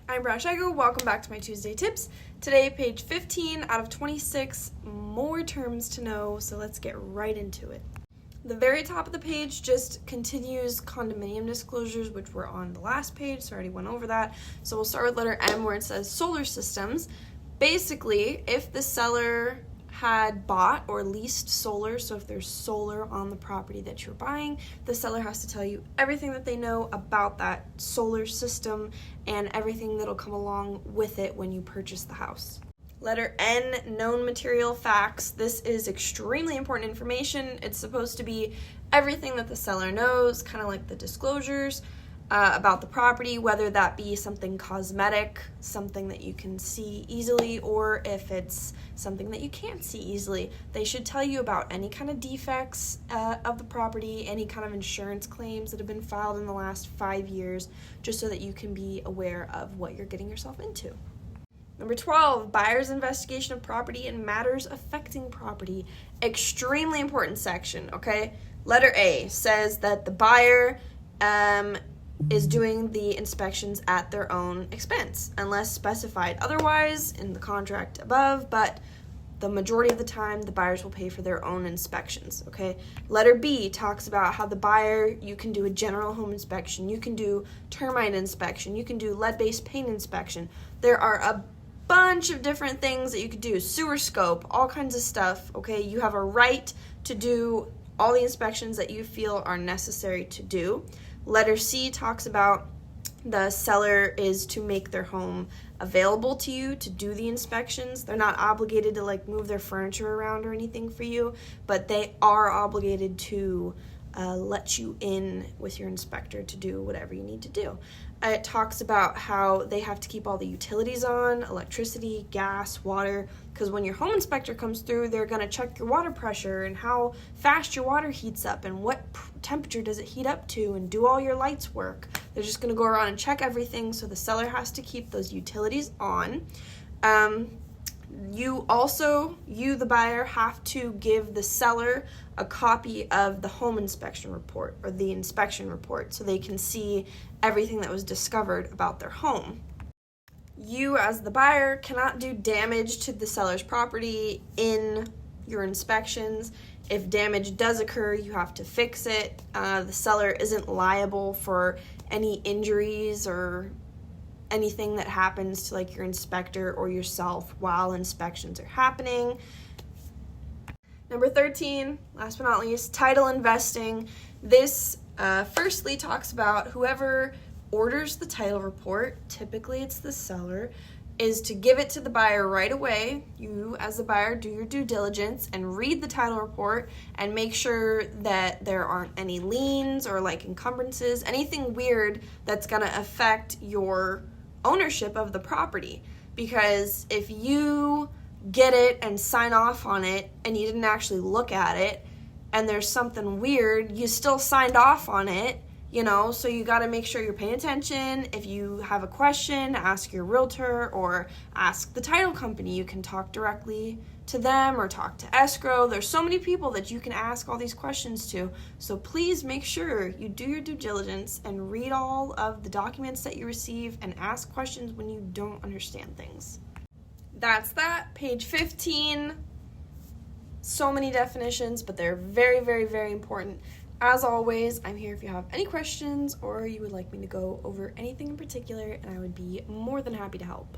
I'm Brianna Shigo. Welcome back to my Tuesday tips. Today, page 15 out of 26, more terms to know, so let's get right into it. The very top of the page just continues condominium disclosures, which were on the last page, so I already went over that. So we'll start with letter M, where it says solar systems. Basically, if the seller had bought or leased solar, so if there's solar on the property that you're buying, the seller has to tell you everything that they know about that solar system and everything that'll come along with it when you purchase the house. Letter N, known material facts. This is extremely important information. It's supposed to be everything that the seller knows, kind of like the disclosures about the property, whether that be something cosmetic, something that you can see easily, or if it's something that you can't see easily. They should tell you about any kind of defects of the property, any kind of insurance claims that have been filed in the last 5 years, just so that you can be aware of what you're getting yourself into. Number 12, buyer's investigation of property and matters affecting property. Extremely important section, okay? Letter A says that the buyer is doing the inspections at their own expense, unless specified otherwise in the contract above, but the majority of the time, the buyers will pay for their own inspections, okay? Letter B talks about how the buyer, you can do a general home inspection, you can do termite inspection, you can do lead-based paint inspection. There are a bunch of different things that you could do, sewer scope, all kinds of stuff, okay? You have a right to do all the inspections that you feel are necessary to do. Letter C talks about the seller is to make their home available to you to do the inspections. They're not obligated to move their furniture around or anything for you, but they are obligated to let you in with your inspector to do whatever you need to do. It talks about how they have to keep all the utilities on, electricity, gas, water, because when your home inspector comes through, they're going to check your water pressure and how fast your water heats up and what temperature does it heat up to, and do all your lights work. They're just going to go around and check everything, so the seller has to keep those utilities on. You, the buyer, have to give the seller a copy of the home inspection report or the inspection report so they can see everything that was discovered about their home. You, as the buyer, cannot do damage to the seller's property in your inspections. If damage does occur, you have to fix it. The seller isn't liable for any injuries or anything that happens to your inspector or yourself while inspections are happening. Number 13, last but not least, title investing. This firstly talks about whoever orders the title report, typically it's the seller, is to give it to the buyer right away. You, as the buyer, do your due diligence and read the title report and make sure that there aren't any liens or encumbrances, anything weird that's going to affect your ownership of the property. Because if you get it and sign off on it and you didn't actually look at it and there's something weird, you still signed off on it, so you got to make sure you're paying attention. If you have a question, ask your realtor or ask the title company. You can talk directly to them or talk to escrow. There's so many people that you can ask all these questions to, so please make sure you do your due diligence and read all of the documents that you receive and ask questions when you don't understand things. That's that. Page 15. So many definitions, but they're very, very, very important. As always, I'm here if you have any questions or you would like me to go over anything in particular, and I would be more than happy to help.